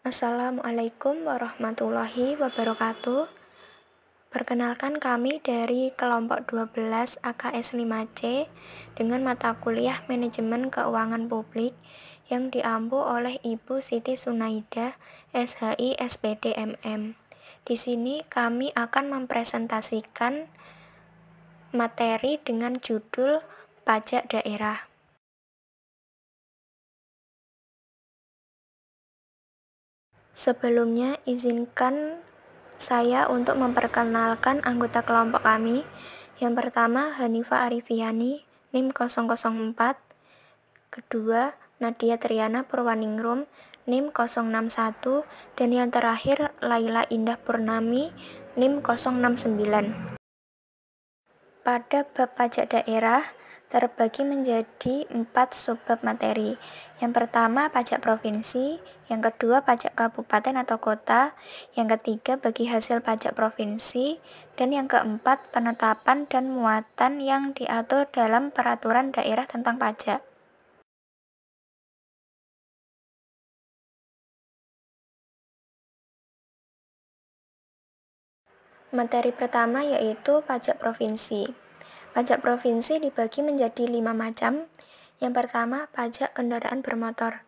Assalamualaikum warahmatullahi wabarakatuh. Perkenalkan kami dari kelompok 12 AKS 5C dengan mata kuliah Manajemen Keuangan Publik yang diampu oleh Ibu Siti Sunaidah, SHI SPD MM. Di sini kami akan mempresentasikan materi dengan judul Pajak Daerah. Sebelumnya, izinkan saya untuk memperkenalkan anggota kelompok kami. Yang pertama, Hanifah Arifiani, NIM 004. Kedua, Nadia Triana Purwaningrum, NIM 061. Dan yang terakhir, Laila Indah Purnami, NIM 069. Pada bab pajak daerah, terbagi menjadi 4 subbab materi. Yang pertama, pajak provinsi. Yang kedua, pajak kabupaten atau kota. Yang ketiga, bagi hasil pajak provinsi. Dan yang keempat, penetapan dan muatan yang diatur dalam peraturan daerah tentang pajak. Materi pertama yaitu pajak provinsi. Pajak provinsi dibagi menjadi 5 macam. Yang pertama, pajak kendaraan bermotor.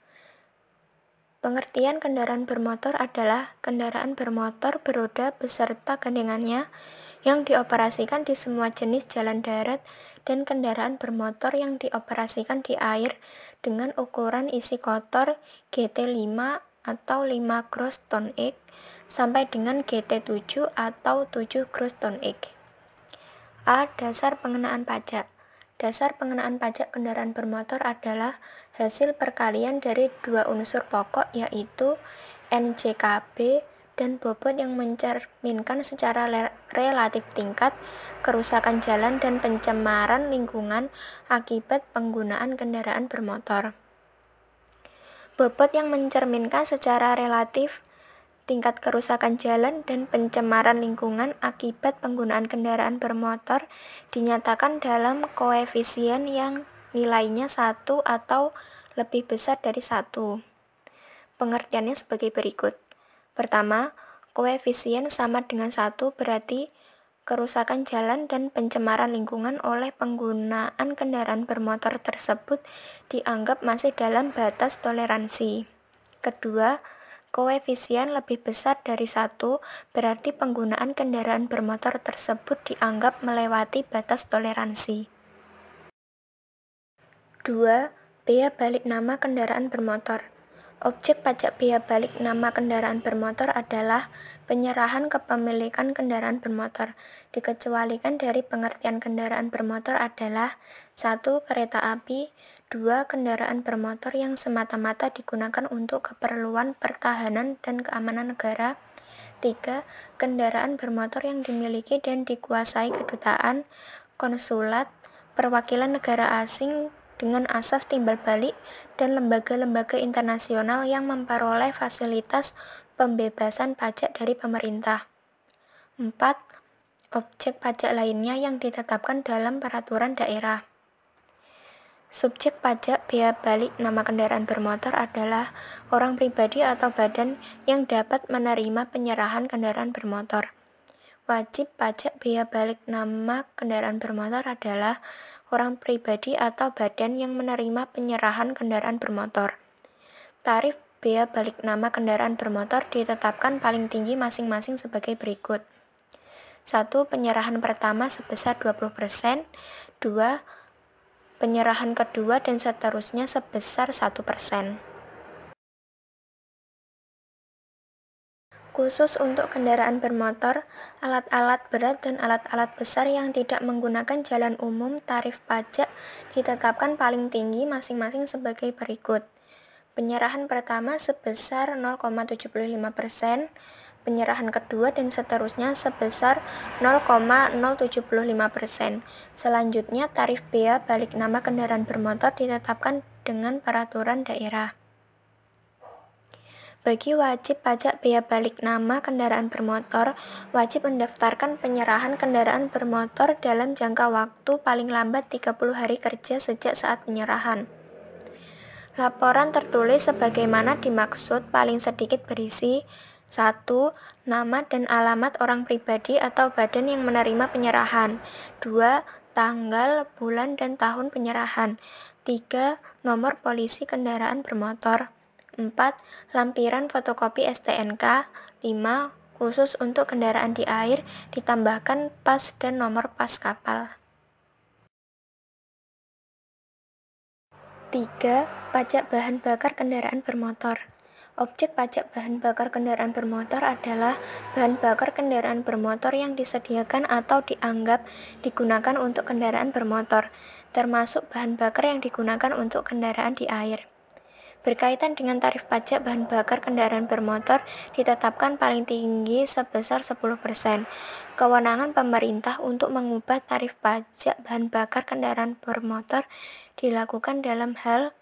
Pengertian kendaraan bermotor adalah kendaraan bermotor beroda beserta gandengannya yang dioperasikan di semua jenis jalan darat dan kendaraan bermotor yang dioperasikan di air dengan ukuran isi kotor GT5 atau 5 gross ton X sampai dengan GT7 atau 7 gross ton X. A. Dasar pengenaan pajak. Dasar pengenaan pajak kendaraan bermotor adalah hasil perkalian dari dua unsur pokok yaitu NJKB dan bobot yang mencerminkan secara relatif tingkat kerusakan jalan dan pencemaran lingkungan akibat penggunaan kendaraan bermotor. Bobot yang mencerminkan secara relatif tingkat kerusakan jalan dan pencemaran lingkungan akibat penggunaan kendaraan bermotor dinyatakan dalam koefisien yang nilainya 1 atau lebih besar dari 1. Pengertiannya sebagai berikut. Pertama, koefisien sama dengan 1 berarti kerusakan jalan dan pencemaran lingkungan oleh penggunaan kendaraan bermotor tersebut dianggap masih dalam batas toleransi. Kedua, koefisien lebih besar dari 1 berarti penggunaan kendaraan bermotor tersebut dianggap melewati batas toleransi. 2. Bea balik nama kendaraan bermotor. Objek pajak bea balik nama kendaraan bermotor adalah penyerahan kepemilikan kendaraan bermotor. Dikecualikan dari pengertian kendaraan bermotor adalah 1. Kereta api, 2. Kendaraan bermotor yang semata-mata digunakan untuk keperluan pertahanan dan keamanan negara. 3. Kendaraan bermotor yang dimiliki dan dikuasai kedutaan, konsulat, perwakilan negara asing dengan asas timbal balik, dan lembaga-lembaga internasional yang memperoleh fasilitas pembebasan pajak dari pemerintah. 4. Objek pajak lainnya yang ditetapkan dalam peraturan daerah. Subjek pajak bea balik nama kendaraan bermotor adalah orang pribadi atau badan yang dapat menerima penyerahan kendaraan bermotor. Wajib pajak bea balik nama kendaraan bermotor adalah orang pribadi atau badan yang menerima penyerahan kendaraan bermotor. Tarif bea balik nama kendaraan bermotor ditetapkan paling tinggi masing-masing sebagai berikut. 1. Penyerahan pertama sebesar 20%, 2. Penyerahan kedua dan seterusnya sebesar 1%. Khusus untuk kendaraan bermotor, alat-alat berat dan alat-alat besar yang tidak menggunakan jalan umum, tarif pajak ditetapkan paling tinggi masing-masing sebagai berikut. Penyerahan pertama sebesar 0,75%, penyerahan kedua dan seterusnya sebesar 0,075%. Selanjutnya, tarif bea balik nama kendaraan bermotor ditetapkan dengan peraturan daerah. Bagi wajib pajak bea balik nama kendaraan bermotor, wajib mendaftarkan penyerahan kendaraan bermotor dalam jangka waktu paling lambat 30 hari kerja sejak saat penyerahan. Laporan tertulis sebagaimana dimaksud paling sedikit berisi 1. Nama dan alamat orang pribadi atau badan yang menerima penyerahan. 2. Tanggal, bulan, dan tahun penyerahan. 3. Nomor polisi kendaraan bermotor. 4. Lampiran fotokopi STNK. 5. Khusus untuk kendaraan di air, ditambahkan pas dan nomor pas kapal. 3. Pajak bahan bakar kendaraan bermotor. Objek pajak bahan bakar kendaraan bermotor adalah bahan bakar kendaraan bermotor yang disediakan atau dianggap digunakan untuk kendaraan bermotor, termasuk bahan bakar yang digunakan untuk kendaraan di air. Berkaitan dengan tarif pajak bahan bakar kendaraan bermotor ditetapkan paling tinggi sebesar 10%. Kewenangan pemerintah untuk mengubah tarif pajak bahan bakar kendaraan bermotor dilakukan dalam hal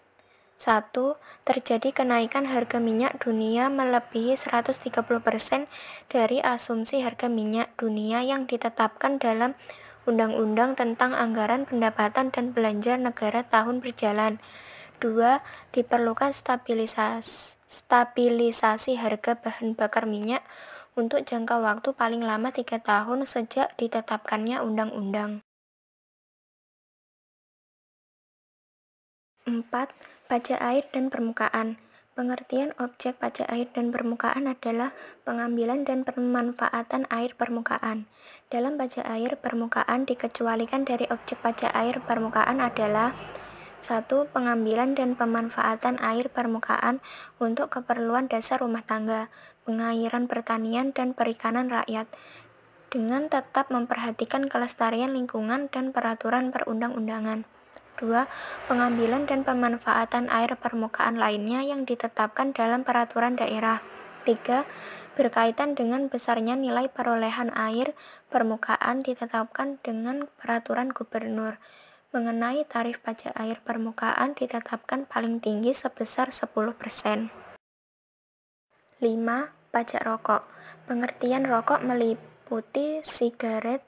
1. Terjadi kenaikan harga minyak dunia melebihi 130% dari asumsi harga minyak dunia yang ditetapkan dalam Undang-Undang tentang Anggaran Pendapatan dan Belanja Negara tahun berjalan. 2. Diperlukan stabilisasi harga bahan bakar minyak untuk jangka waktu paling lama 3 tahun sejak ditetapkannya undang-undang. 4. Pajak air dan permukaan. Pengertian objek pajak air dan permukaan adalah pengambilan dan pemanfaatan air permukaan. Dalam pajak air permukaan dikecualikan dari objek pajak air permukaan adalah 1. Pengambilan dan pemanfaatan air permukaan untuk keperluan dasar rumah tangga, pengairan pertanian dan perikanan rakyat, dengan tetap memperhatikan kelestarian lingkungan dan peraturan perundang-undangan. 2. Pengambilan dan pemanfaatan air permukaan lainnya yang ditetapkan dalam peraturan daerah. 3. Berkaitan dengan besarnya nilai perolehan air permukaan ditetapkan dengan peraturan gubernur. Mengenai tarif pajak air permukaan ditetapkan paling tinggi sebesar 10%. 5. Pajak rokok. Pengertian rokok meliputi sigaret,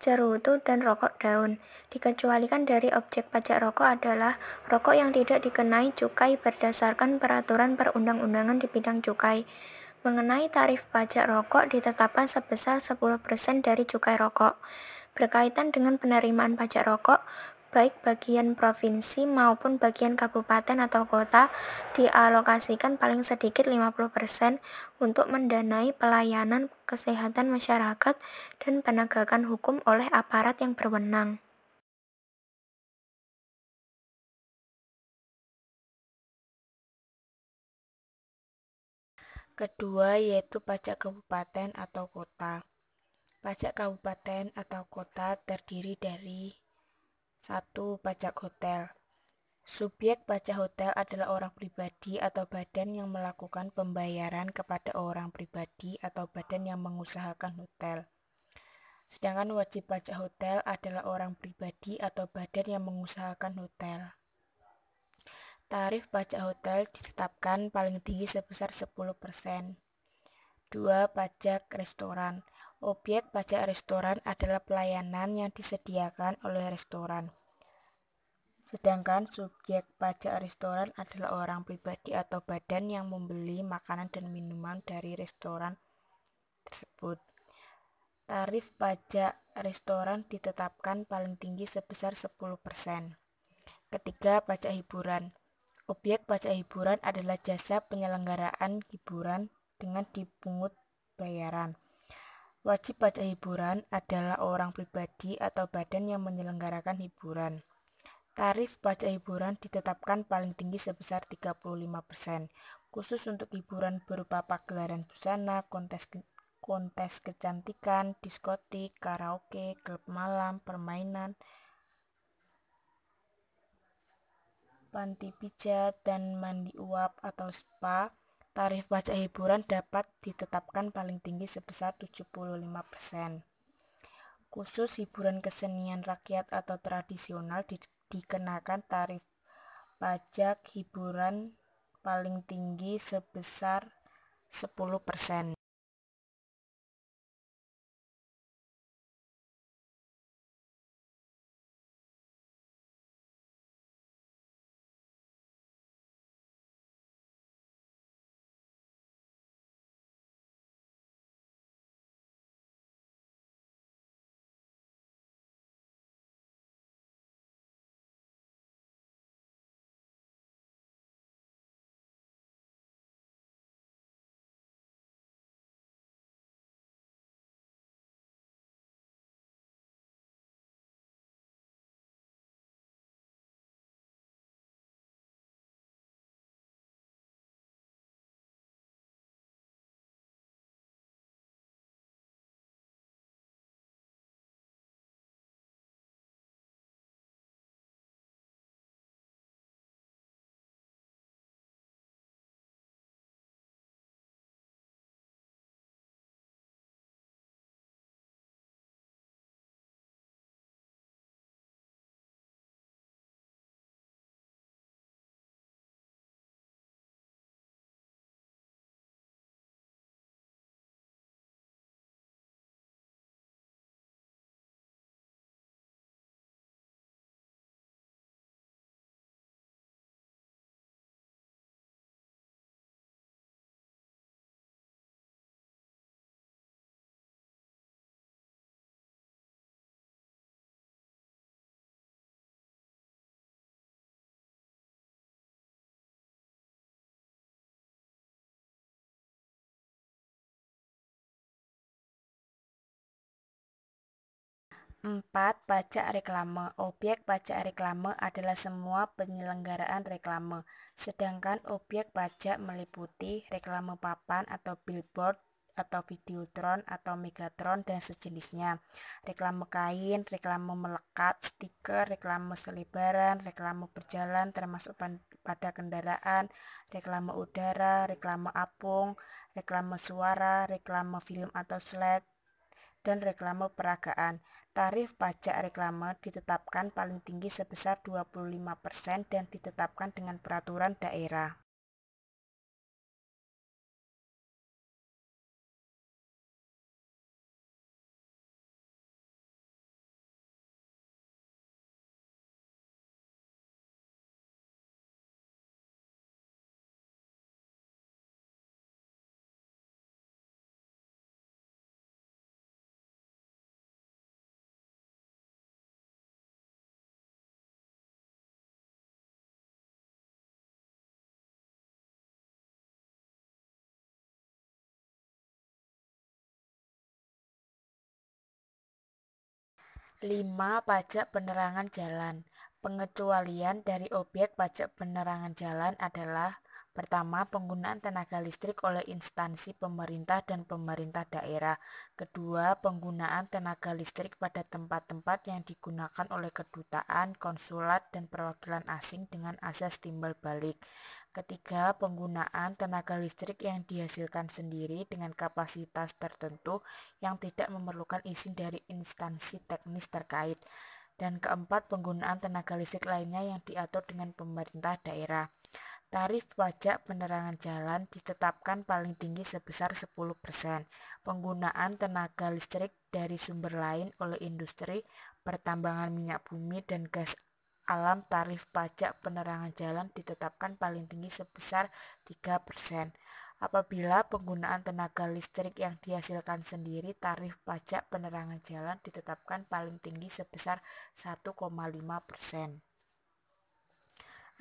cerutu, dan rokok daun. Dikecualikan dari objek pajak rokok adalah rokok yang tidak dikenai cukai berdasarkan peraturan perundang-undangan di bidang cukai. Mengenai tarif pajak rokok ditetapkan sebesar 10% dari cukai rokok. Berkaitan dengan penerimaan pajak rokok, baik bagian provinsi maupun bagian kabupaten atau kota, dialokasikan paling sedikit 50% untuk mendanai pelayanan kesehatan masyarakat dan penegakan hukum oleh aparat yang berwenang. Kedua yaitu pajak kabupaten atau kota. Pajak kabupaten atau kota terdiri dari 1. Pajak hotel. Subjek pajak hotel adalah orang pribadi atau badan yang melakukan pembayaran kepada orang pribadi atau badan yang mengusahakan hotel. Sedangkan wajib pajak hotel adalah orang pribadi atau badan yang mengusahakan hotel. Tarif pajak hotel ditetapkan paling tinggi sebesar 10%. 2. Pajak restoran. Objek pajak restoran adalah pelayanan yang disediakan oleh restoran. Sedangkan subjek pajak restoran adalah orang pribadi atau badan yang membeli makanan dan minuman dari restoran tersebut. Tarif pajak restoran ditetapkan paling tinggi sebesar 10%. Ketiga, pajak hiburan. Objek pajak hiburan adalah jasa penyelenggaraan hiburan dengan dipungut bayaran. Wajib pajak hiburan adalah orang pribadi atau badan yang menyelenggarakan hiburan. Tarif pajak hiburan ditetapkan paling tinggi sebesar 35%, khusus untuk hiburan berupa pagelaran busana, kontes kecantikan, diskotik, karaoke, klub malam, permainan, panti pijat, dan mandi uap atau spa. Tarif pajak hiburan dapat ditetapkan paling tinggi sebesar 75%. Khusus hiburan kesenian rakyat atau tradisional dikenakan tarif pajak hiburan paling tinggi sebesar 10%. 4. Pajak reklame. Objek pajak reklame adalah semua penyelenggaraan reklame, sedangkan objek pajak meliputi reklame papan atau billboard atau videotron atau megatron dan sejenisnya, reklame kain, reklame melekat, stiker, reklame selebaran, reklame berjalan termasuk pada kendaraan, reklame udara, reklame apung, reklame suara, reklame film atau slide, dan reklame peragaan. Tarif pajak reklame ditetapkan paling tinggi sebesar 25% dan ditetapkan dengan peraturan daerah. Lima. Pajak penerangan jalan. Pengecualian dari objek pajak penerangan jalan adalah: pertama, penggunaan tenaga listrik oleh instansi pemerintah dan pemerintah daerah. Kedua, penggunaan tenaga listrik pada tempat-tempat yang digunakan oleh kedutaan, konsulat, dan perwakilan asing dengan asas timbal balik. Ketiga, penggunaan tenaga listrik yang dihasilkan sendiri dengan kapasitas tertentu yang tidak memerlukan izin dari instansi teknis terkait. Dan keempat, penggunaan tenaga listrik lainnya yang diatur dengan pemerintah daerah. Tarif pajak penerangan jalan ditetapkan paling tinggi sebesar 10%. Penggunaan tenaga listrik dari sumber lain oleh industri, pertambangan minyak bumi, dan gas alam, tarif pajak penerangan jalan ditetapkan paling tinggi sebesar 3%. Apabila penggunaan tenaga listrik yang dihasilkan sendiri, tarif pajak penerangan jalan ditetapkan paling tinggi sebesar 1,5%.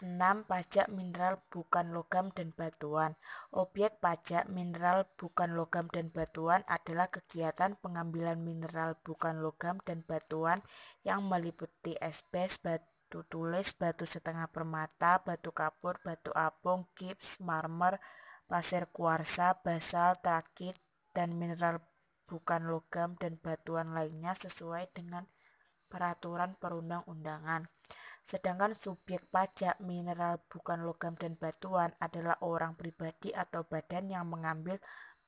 6. Pajak mineral bukan logam dan batuan. Objek pajak mineral bukan logam dan batuan adalah kegiatan pengambilan mineral bukan logam dan batuan yang meliputi esbes, batu tulis, batu setengah permata, batu kapur, batu apung, gips, marmer, pasir kuarsa, basal, trakit, dan mineral bukan logam dan batuan lainnya sesuai dengan peraturan perundang-undangan. Sedangkan subjek pajak mineral bukan logam dan batuan adalah orang pribadi atau badan yang mengambil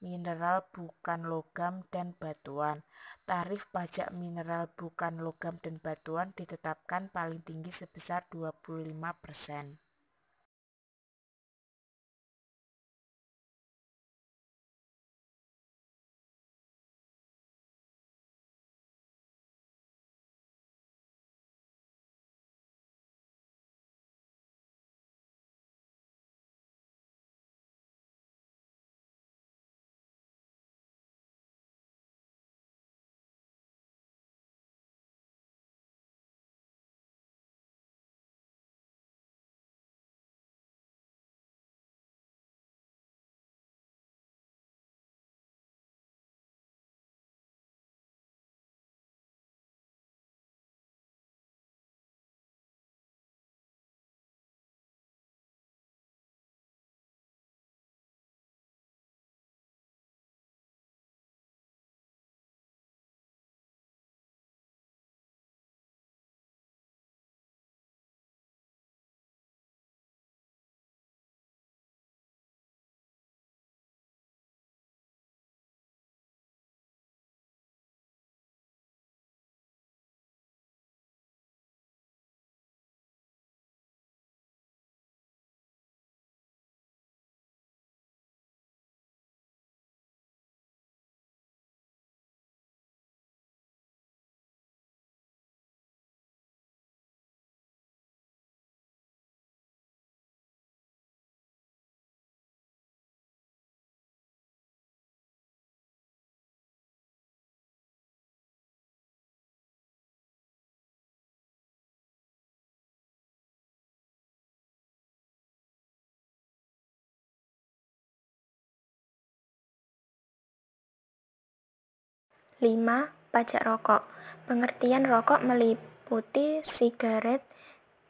mineral bukan logam dan batuan. Tarif pajak mineral bukan logam dan batuan ditetapkan paling tinggi sebesar 25%. 5. Pajak rokok. Pengertian rokok meliputi sigaret,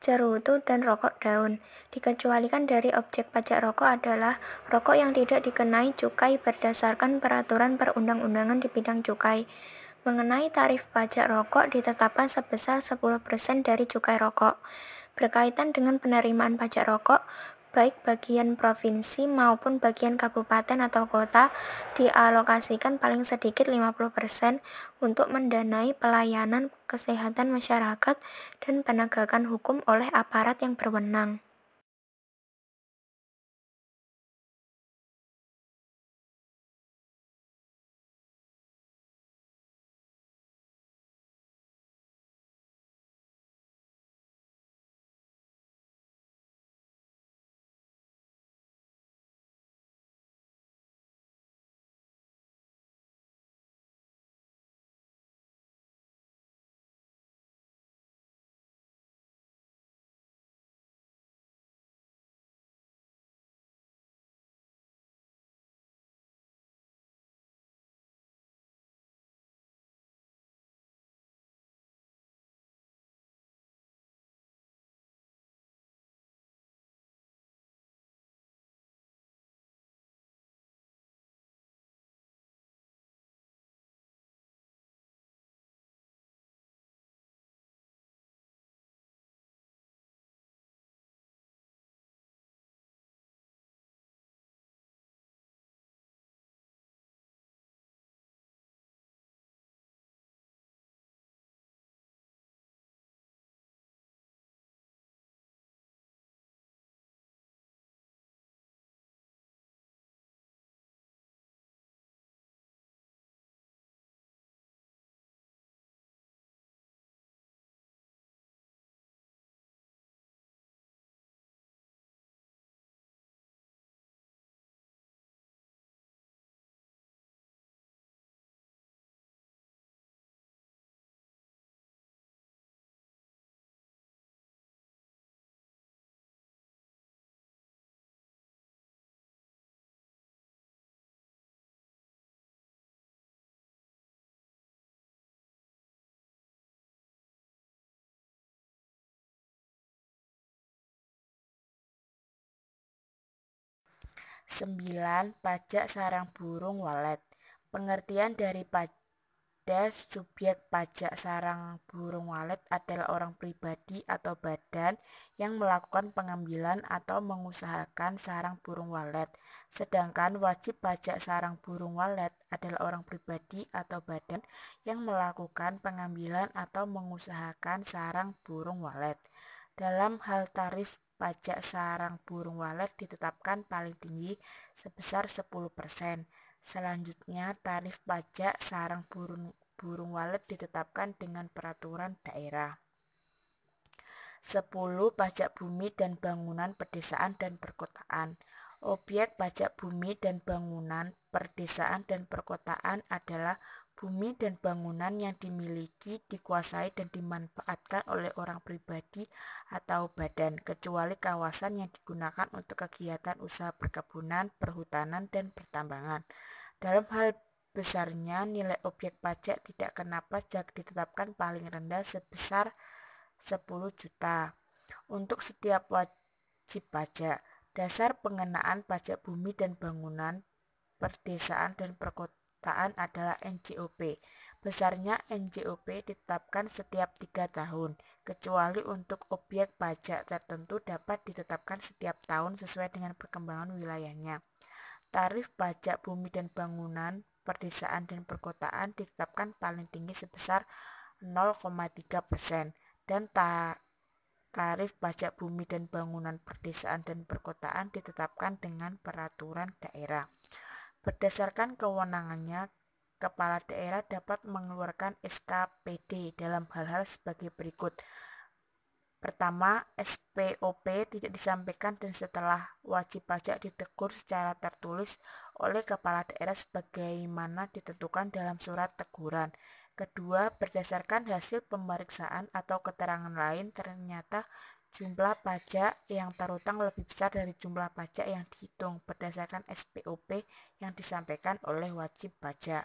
cerutu, dan rokok daun. Dikecualikan dari objek pajak rokok adalah rokok yang tidak dikenai cukai berdasarkan peraturan perundang-undangan di bidang cukai. Mengenai tarif pajak rokok ditetapkan sebesar 10% dari cukai rokok. Berkaitan dengan penerimaan pajak rokok, baik bagian provinsi maupun bagian kabupaten atau kota dialokasikan paling sedikit 50% untuk mendanai pelayanan kesehatan masyarakat dan penegakan hukum oleh aparat yang berwenang. Sembilan, pajak sarang burung walet. Pengertian dari pada subjek pajak sarang burung walet adalah orang pribadi atau badan yang melakukan pengambilan atau mengusahakan sarang burung walet. Sedangkan wajib pajak sarang burung walet adalah orang pribadi atau badan yang melakukan pengambilan atau mengusahakan sarang burung walet. Dalam hal tarif pajak sarang burung walet ditetapkan paling tinggi sebesar 10%. Selanjutnya, tarif pajak sarang burung walet ditetapkan dengan peraturan daerah. 10. Pajak bumi dan bangunan pedesaan dan perkotaan. Objek pajak bumi dan bangunan pedesaan dan perkotaan adalah bumi dan bangunan yang dimiliki, dikuasai, dan dimanfaatkan oleh orang pribadi atau badan, kecuali kawasan yang digunakan untuk kegiatan usaha perkebunan, perhutanan, dan pertambangan. Dalam hal besarnya, nilai objek pajak tidak kena pajak ditetapkan paling rendah sebesar 10 juta. Untuk setiap wajib pajak, dasar pengenaan pajak bumi dan bangunan, pedesaan, dan perkotaan adalah NJOP. Besarnya NJOP ditetapkan setiap 3 tahun, kecuali untuk objek pajak tertentu dapat ditetapkan setiap tahun sesuai dengan perkembangan wilayahnya. Tarif pajak bumi dan bangunan, pedesaan, dan perkotaan ditetapkan paling tinggi sebesar 0,3%, dan tarif pajak bumi dan bangunan pedesaan dan perkotaan ditetapkan dengan peraturan daerah. Berdasarkan kewenangannya, kepala daerah dapat mengeluarkan SKPD dalam hal-hal sebagai berikut. Pertama, SPOP tidak disampaikan dan setelah wajib pajak ditegur secara tertulis oleh kepala daerah sebagaimana ditentukan dalam surat teguran. Kedua, berdasarkan hasil pemeriksaan atau keterangan lain ternyata jumlah pajak yang terutang lebih besar dari jumlah pajak yang dihitung berdasarkan SPOP yang disampaikan oleh wajib pajak.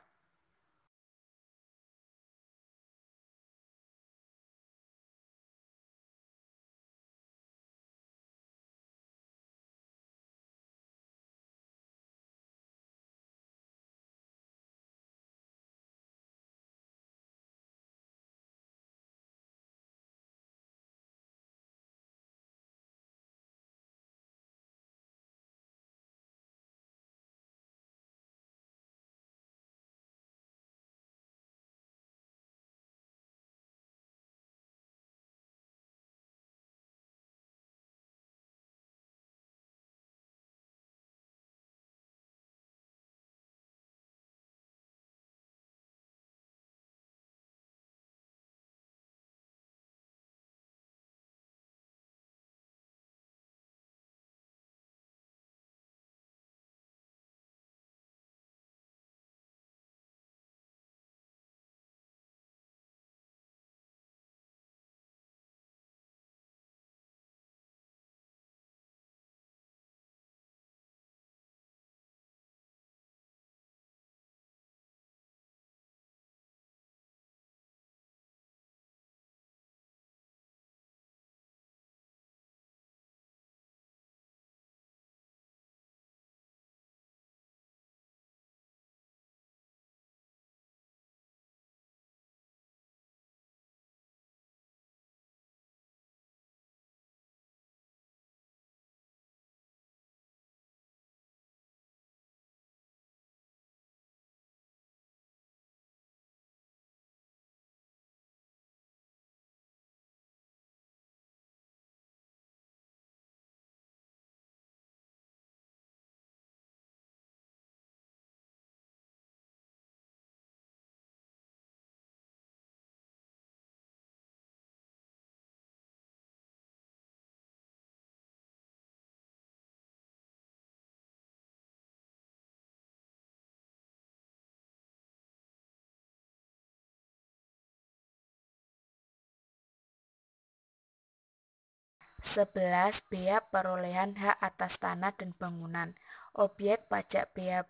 11. Bea perolehan hak atas tanah dan bangunan. Objek pajak bea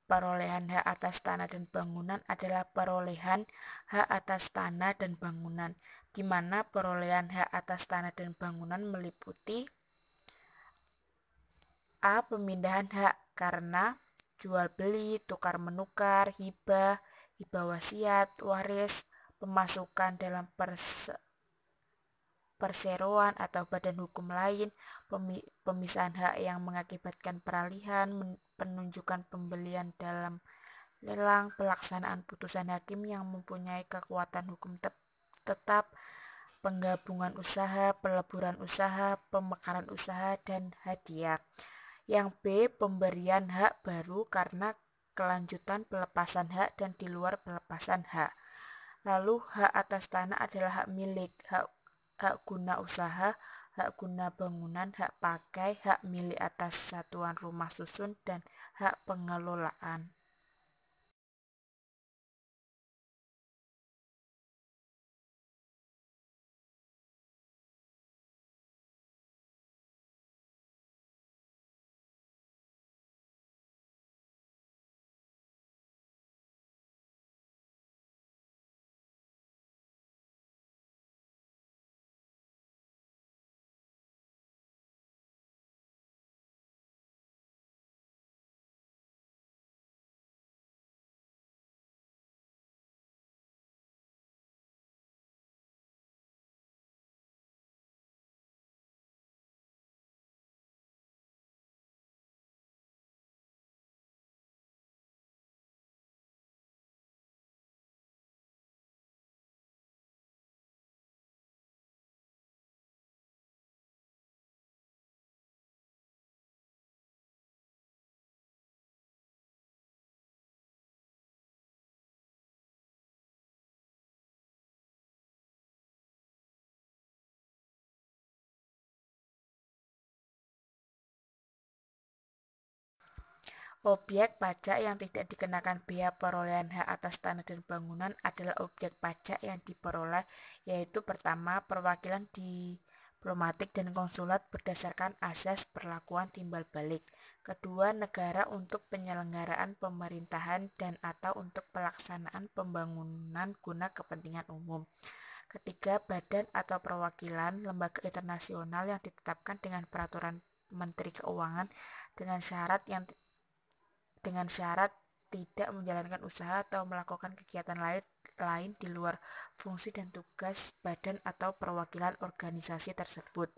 perolehan hak atas tanah dan bangunan adalah perolehan hak atas tanah dan bangunan, di mana perolehan hak atas tanah dan bangunan meliputi A. Pemindahan hak karena jual beli, tukar menukar, hibah, hibah wasiat, waris, pemasukan dalam perseroan atau badan hukum lain, pemisahan hak yang mengakibatkan peralihan, penunjukan pembelian dalam lelang, pelaksanaan putusan hakim yang mempunyai kekuatan hukum tetap, penggabungan usaha, peleburan usaha, pemekaran usaha, dan hadiah. Yang B. Pemberian hak baru karena kelanjutan pelepasan hak dan di luar pelepasan hak. Lalu hak atas tanah adalah hak milik, hak guna usaha, hak guna bangunan, hak pakai, hak milik atas satuan rumah susun, dan hak pengelolaan. Objek pajak yang tidak dikenakan bea perolehan hak atas tanah dan bangunan adalah objek pajak yang diperoleh, yaitu pertama, perwakilan diplomatik dan konsulat berdasarkan asas perlakuan timbal balik. Kedua, negara untuk penyelenggaraan pemerintahan dan atau untuk pelaksanaan pembangunan guna kepentingan umum. Ketiga, badan atau perwakilan lembaga internasional yang ditetapkan dengan peraturan Menteri Keuangan dengan syarat tidak menjalankan usaha atau melakukan kegiatan lain di luar fungsi dan tugas badan atau perwakilan organisasi tersebut.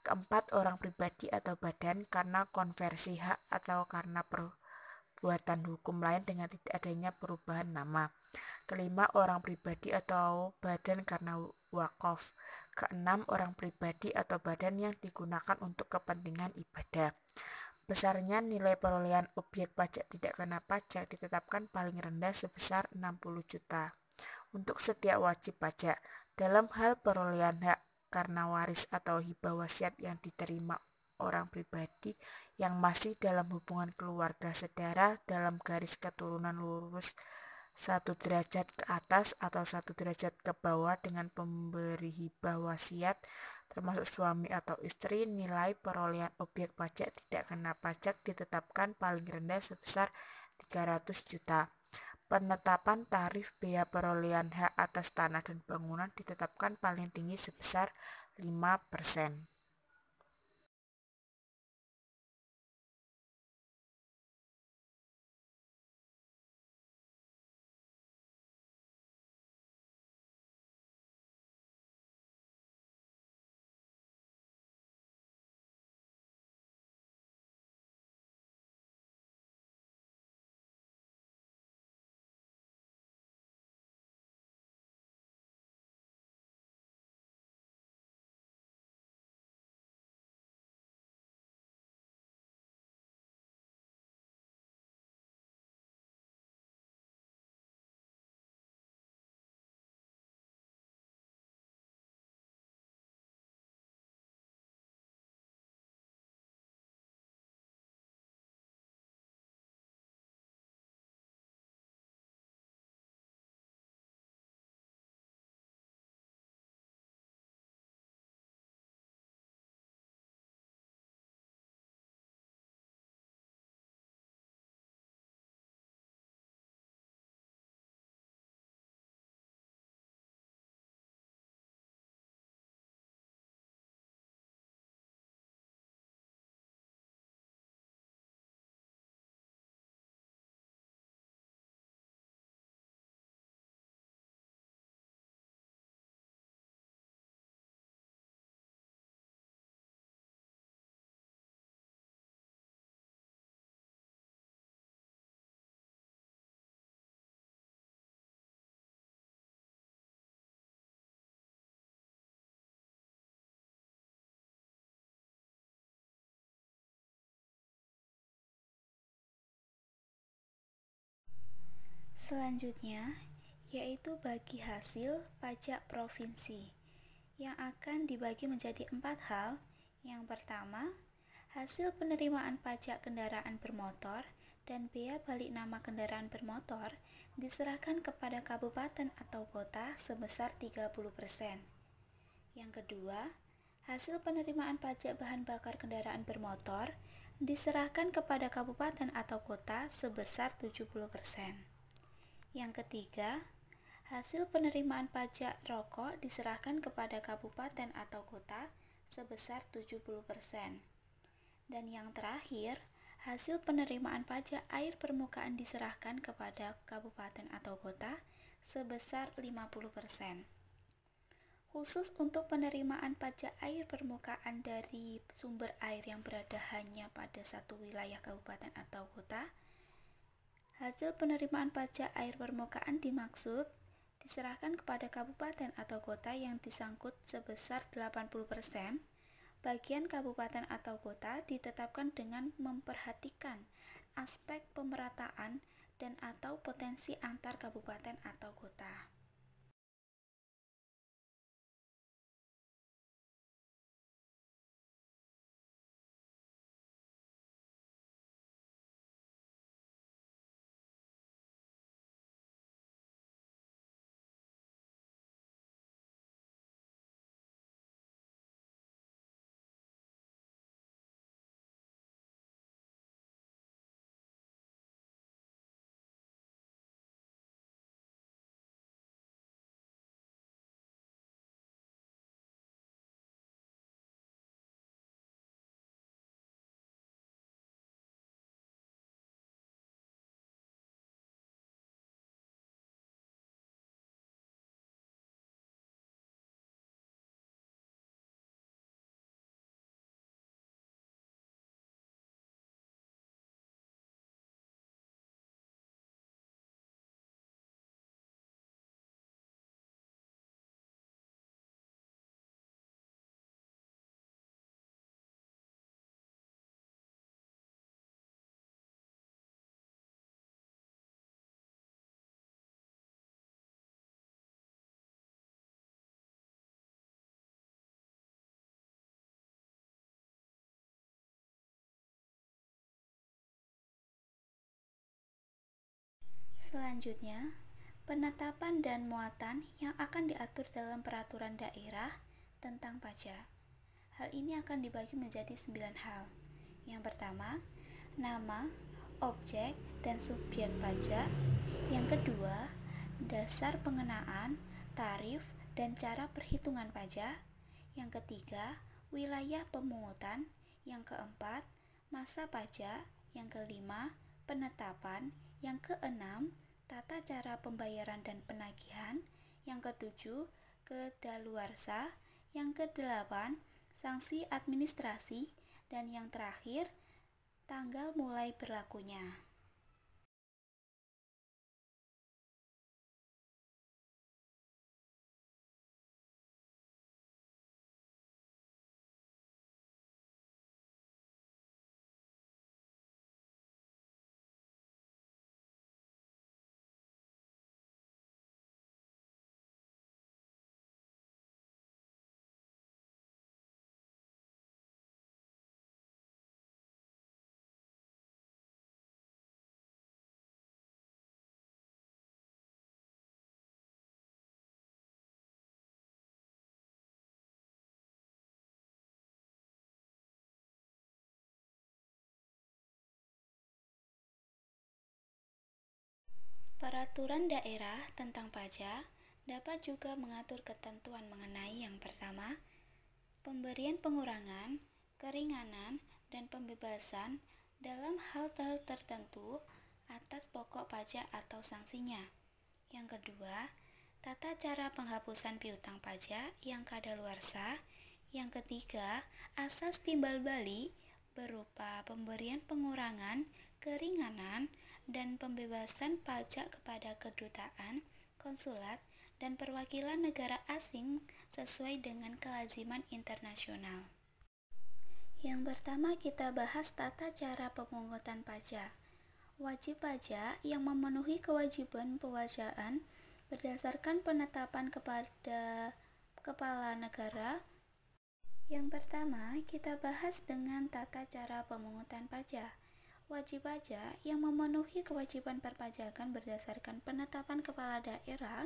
Keempat, orang pribadi atau badan karena konversi hak atau karena perbuatan hukum lain dengan tidak adanya perubahan nama. Kelima, orang pribadi atau badan karena wakaf. Keenam, orang pribadi atau badan yang digunakan untuk kepentingan ibadah. Besarnya nilai perolehan objek pajak tidak kena pajak ditetapkan paling rendah sebesar 60 juta untuk setiap wajib pajak. Dalam hal perolehan hak karena waris atau hibah wasiat yang diterima orang pribadi yang masih dalam hubungan keluarga sedara dalam garis keturunan lurus 1 derajat ke atas atau 1 derajat ke bawah dengan pemberi hibah wasiat termasuk suami atau istri, nilai perolehan objek pajak tidak kena pajak ditetapkan paling rendah sebesar 300 juta. Penetapan tarif bea perolehan hak atas tanah dan bangunan ditetapkan paling tinggi sebesar 5%. Selanjutnya, yaitu bagi hasil pajak provinsi, yang akan dibagi menjadi 4 hal. Yang pertama, hasil penerimaan pajak kendaraan bermotor dan bea balik nama kendaraan bermotor diserahkan kepada kabupaten atau kota sebesar 30%. Yang kedua, hasil penerimaan pajak bahan bakar kendaraan bermotor diserahkan kepada kabupaten atau kota sebesar 70%. Yang ketiga, hasil penerimaan pajak rokok diserahkan kepada kabupaten atau kota sebesar 70%. Dan yang terakhir, hasil penerimaan pajak air permukaan diserahkan kepada kabupaten atau kota sebesar 50%. Khusus untuk penerimaan pajak air permukaan dari sumber air yang berada hanya pada satu wilayah kabupaten atau kota, hasil penerimaan pajak air permukaan dimaksud diserahkan kepada kabupaten atau kota yang disangkut sebesar 80%. Bagian kabupaten atau kota ditetapkan dengan memperhatikan aspek pemerataan dan atau potensi antar kabupaten atau kota. Selanjutnya, penetapan dan muatan yang akan diatur dalam peraturan daerah tentang pajak. Hal ini akan dibagi menjadi 9 hal. Yang pertama, nama, objek, dan subjek pajak. Yang kedua, dasar pengenaan, tarif, dan cara perhitungan pajak. Yang ketiga, wilayah pemungutan. Yang keempat, masa pajak. Yang kelima, penetapan. Yang keenam, tata cara pembayaran dan penagihan. Yang ketujuh, kedaluarsa. Yang kedelapan, sanksi administrasi. Dan yang terakhir, tanggal mulai berlakunya. Peraturan daerah tentang pajak dapat juga mengatur ketentuan mengenai yang pertama, pemberian pengurangan, keringanan, dan pembebasan dalam hal-hal tertentu atas pokok pajak atau sanksinya. Yang kedua, tata cara penghapusan piutang pajak yang kadaluarsa. Yang ketiga, asas timbal balik berupa pemberian pengurangan, keringanan, dan pembebasan pajak kepada kedutaan, konsulat, dan perwakilan negara asing sesuai dengan kelaziman internasional. Yang pertama kita bahas tata cara pemungutan pajak. Wajib pajak yang memenuhi kewajiban pewajakan berdasarkan penetapan kepada kepala negara. Yang pertama, kita bahas dengan tata cara pemungutan pajak. Wajib pajak yang memenuhi kewajiban perpajakan berdasarkan penetapan kepala daerah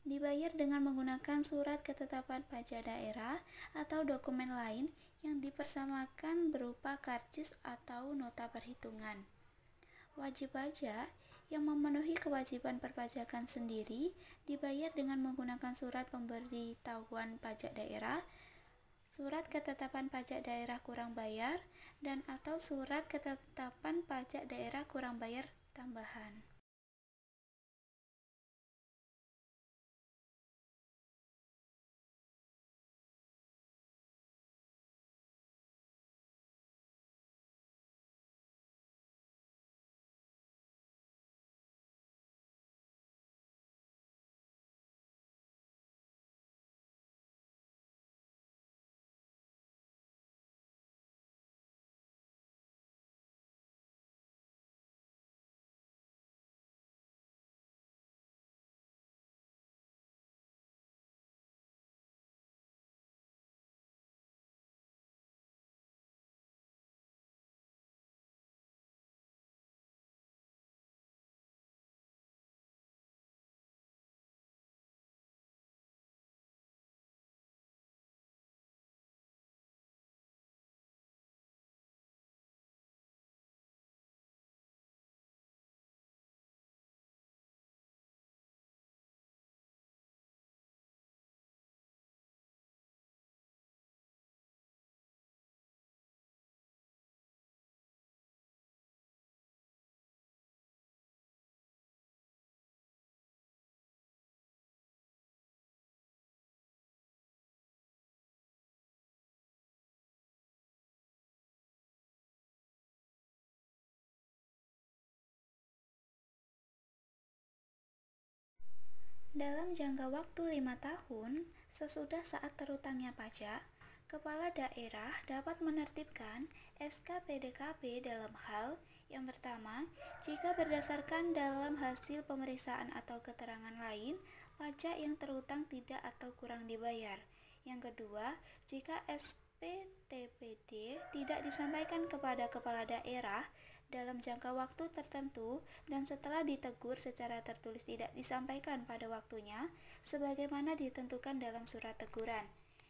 dibayar dengan menggunakan surat ketetapan pajak daerah atau dokumen lain yang dipersamakan berupa karcis atau nota perhitungan. Wajib pajak yang memenuhi kewajiban perpajakan sendiri dibayar dengan menggunakan surat pemberitahuan pajak daerah, surat ketetapan pajak daerah kurang bayar, dan atau surat ketetapan pajak daerah kurang bayar tambahan. Dalam jangka waktu 5 tahun sesudah saat terutangnya pajak, kepala daerah dapat menertibkan SK PDKP dalam hal yang pertama, jika berdasarkan dalam hasil pemeriksaan atau keterangan lain, pajak yang terutang tidak atau kurang dibayar. Yang kedua, jika SPTPD tidak disampaikan kepada kepala daerah dalam jangka waktu tertentu dan setelah ditegur secara tertulis tidak disampaikan pada waktunya sebagaimana ditentukan dalam surat teguran.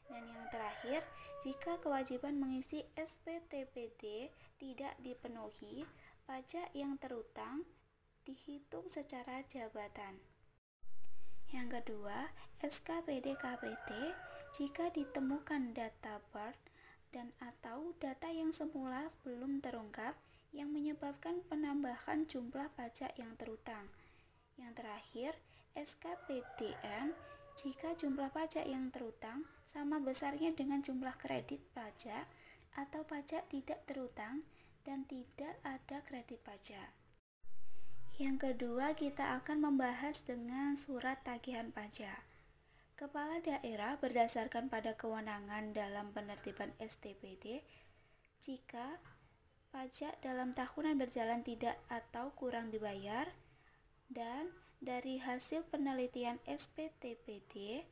Dan yang terakhir, jika kewajiban mengisi SPTPD tidak dipenuhi, pajak yang terutang dihitung secara jabatan. Yang kedua, SKPD KPT jika ditemukan data BART dan atau data yang semula belum terungkap yang menyebabkan penambahan jumlah pajak yang terutang. Yang terakhir, SKPDN jika jumlah pajak yang terutang sama besarnya dengan jumlah kredit pajak atau pajak tidak terutang dan tidak ada kredit pajak. Yang kedua, kita akan membahas dengan surat tagihan pajak. Kepala daerah berdasarkan pada kewenangan dalam penertiban STPD jika pajak dalam tahunan berjalan tidak atau kurang dibayar, dan dari hasil penelitian SPTPD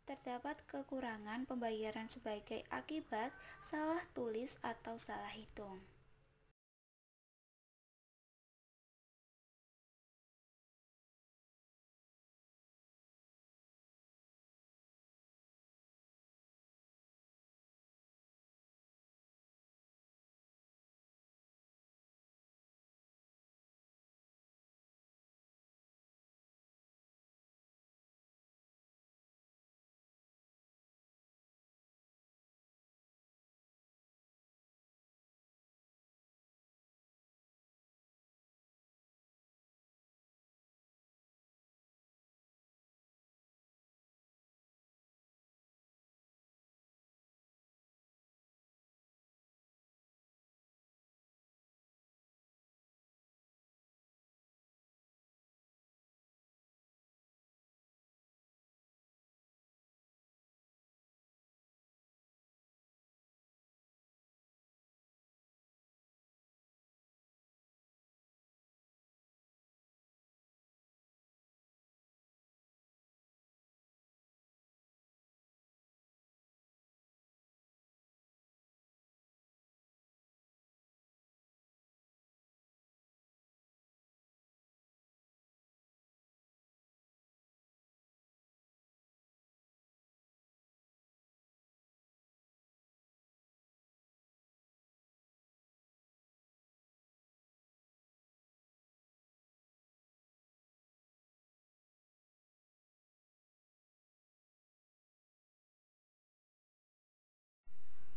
terdapat kekurangan pembayaran sebagai akibat salah tulis atau salah hitung.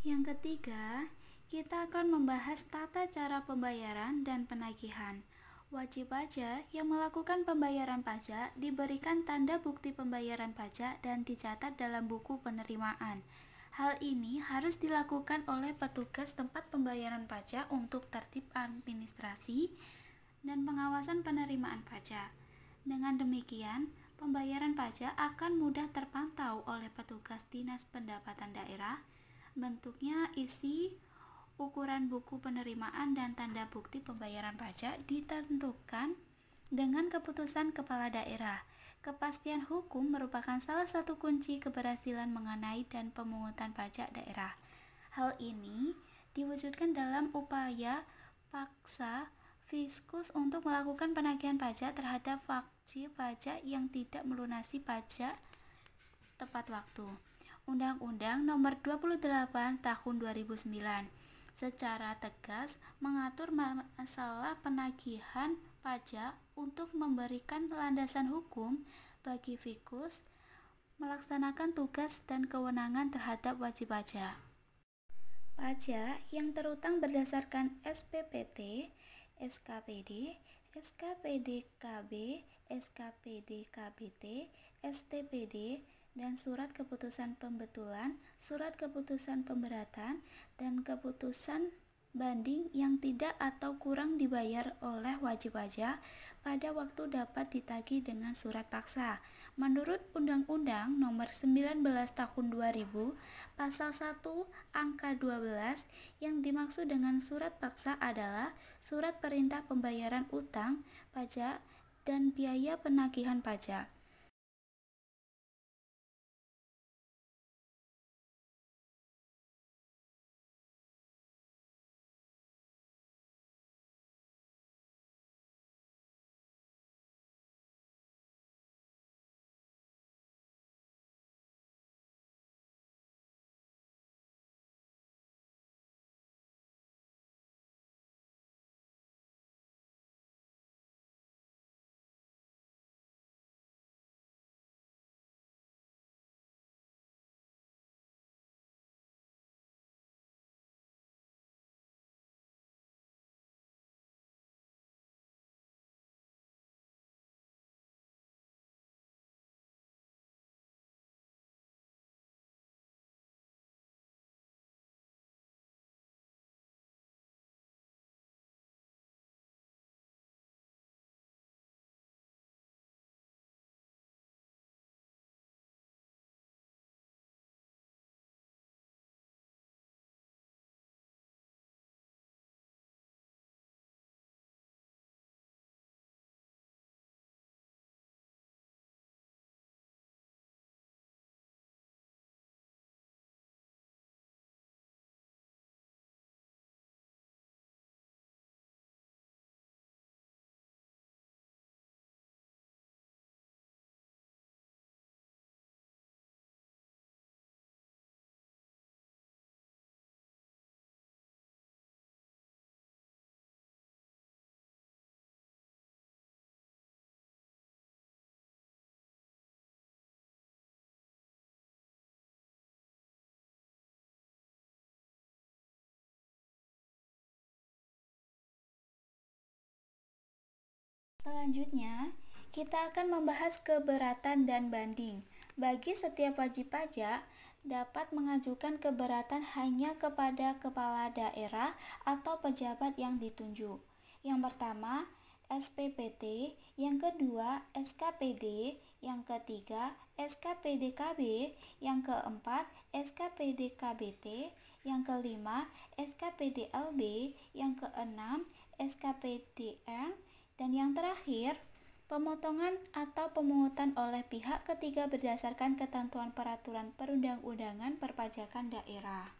Yang ketiga, kita akan membahas tata cara pembayaran dan penagihan. Wajib pajak yang melakukan pembayaran pajak diberikan tanda bukti pembayaran pajak dan dicatat dalam buku penerimaan. Hal ini harus dilakukan oleh petugas tempat pembayaran pajak untuk tertib administrasi dan pengawasan penerimaan pajak. Dengan demikian, pembayaran pajak akan mudah terpantau oleh petugas Dinas Pendapatan Daerah. Bentuknya, isi, ukuran buku penerimaan dan tanda bukti pembayaran pajak ditentukan dengan keputusan kepala daerah. Kepastian hukum merupakan salah satu kunci keberhasilan mengenai dan pemungutan pajak daerah. Hal ini diwujudkan dalam upaya paksa Fiskus untuk melakukan penagihan pajak terhadap wajib pajak yang tidak melunasi pajak tepat waktu. Undang-Undang Nomor 28 Tahun 2009 secara tegas mengatur masalah penagihan pajak untuk memberikan landasan hukum bagi Fiskus melaksanakan tugas dan kewenangan terhadap wajib pajak. Pajak yang terutang berdasarkan SPPT, SKPD, SKPD-KB, SKPD-KBT, STPD, dan surat keputusan pembetulan, surat keputusan pemberatan, dan keputusan banding yang tidak atau kurang dibayar oleh wajib pajak pada waktu dapat ditagih dengan surat paksa. Menurut Undang-Undang Nomor 19 Tahun 2000, Pasal 1 Angka 12, yang dimaksud dengan surat paksa adalah surat perintah pembayaran utang, pajak, dan biaya penagihan pajak. Selanjutnya, kita akan membahas keberatan dan banding. Bagi setiap wajib pajak, dapat mengajukan keberatan hanya kepada kepala daerah atau pejabat yang ditunjuk. Yang pertama, SPPT, yang kedua, SKPD, yang ketiga, SKPD-KB, yang keempat, SKPD-KBT, yang kelima, SKPD-LB, yang keenam, SKPDN, dan yang terakhir, pemotongan atau pemungutan oleh pihak ketiga berdasarkan ketentuan peraturan perundang-undangan perpajakan daerah.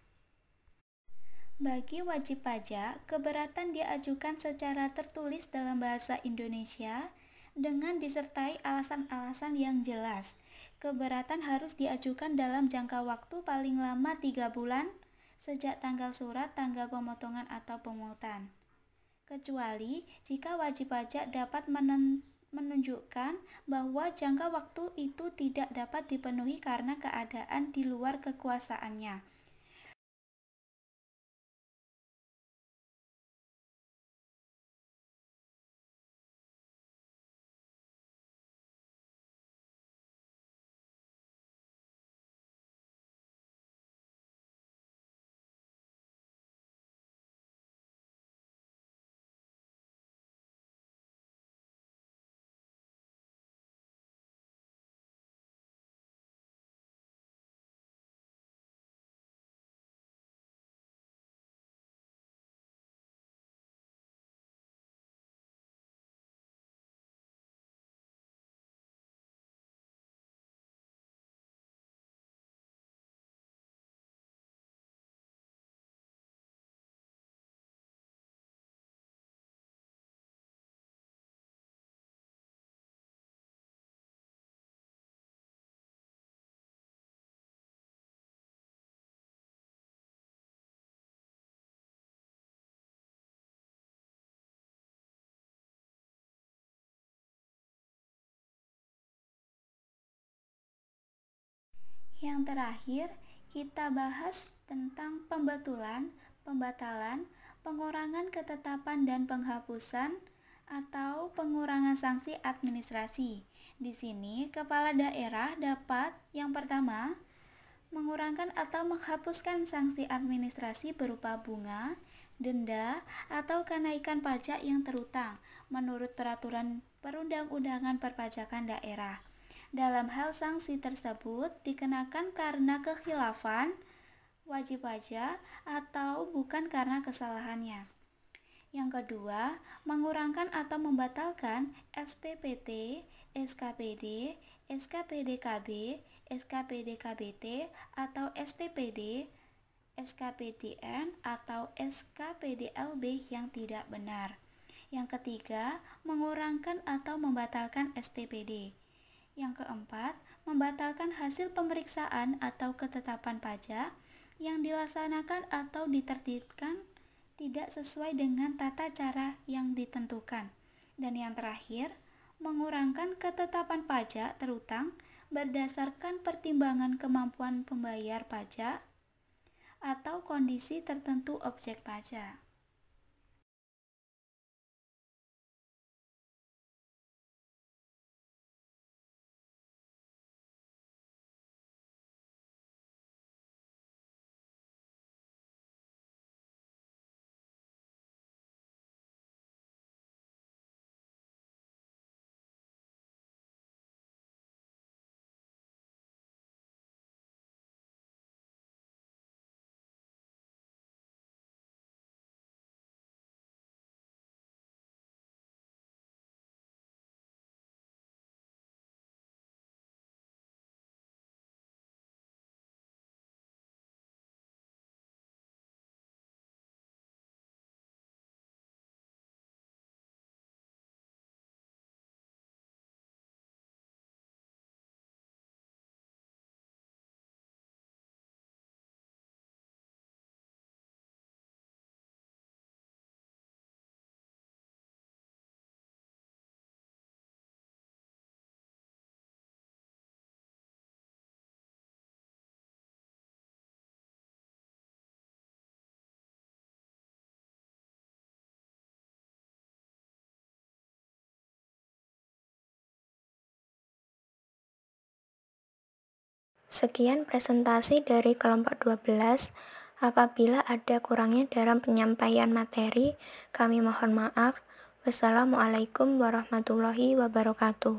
Bagi wajib pajak, keberatan diajukan secara tertulis dalam bahasa Indonesia dengan disertai alasan-alasan yang jelas. Keberatan harus diajukan dalam jangka waktu paling lama 3 bulan sejak tanggal surat tanggal pemotongan atau pemungutan, kecuali jika wajib pajak dapat menunjukkan bahwa jangka waktu itu tidak dapat dipenuhi karena keadaan di luar kekuasaannya. Yang terakhir, kita bahas tentang pembetulan, pembatalan, pengurangan ketetapan dan penghapusan atau pengurangan sanksi administrasi. Di sini, kepala daerah dapat yang pertama mengurangkan atau menghapuskan sanksi administrasi berupa bunga, denda, atau kenaikan pajak yang terutang menurut peraturan perundang-undangan perpajakan daerah. Dalam hal sanksi tersebut dikenakan karena kekhilafan wajib pajak atau bukan karena kesalahannya. Yang kedua, mengurangkan atau membatalkan SPPT, SKPD, SKPDKB, SKPDKBT atau STPD, SKPDN atau SKPDLB yang tidak benar. Yang ketiga, mengurangkan atau membatalkan STPD. Yang keempat, membatalkan hasil pemeriksaan atau ketetapan pajak yang dilaksanakan atau diterbitkan tidak sesuai dengan tata cara yang ditentukan. Dan yang terakhir, mengurangkan ketetapan pajak terutang berdasarkan pertimbangan kemampuan pembayar pajak atau kondisi tertentu objek pajak. Sekian presentasi dari kelompok 12. Apabila ada kurangnya dalam penyampaian materi, kami mohon maaf. Wassalamualaikum warahmatullahi wabarakatuh.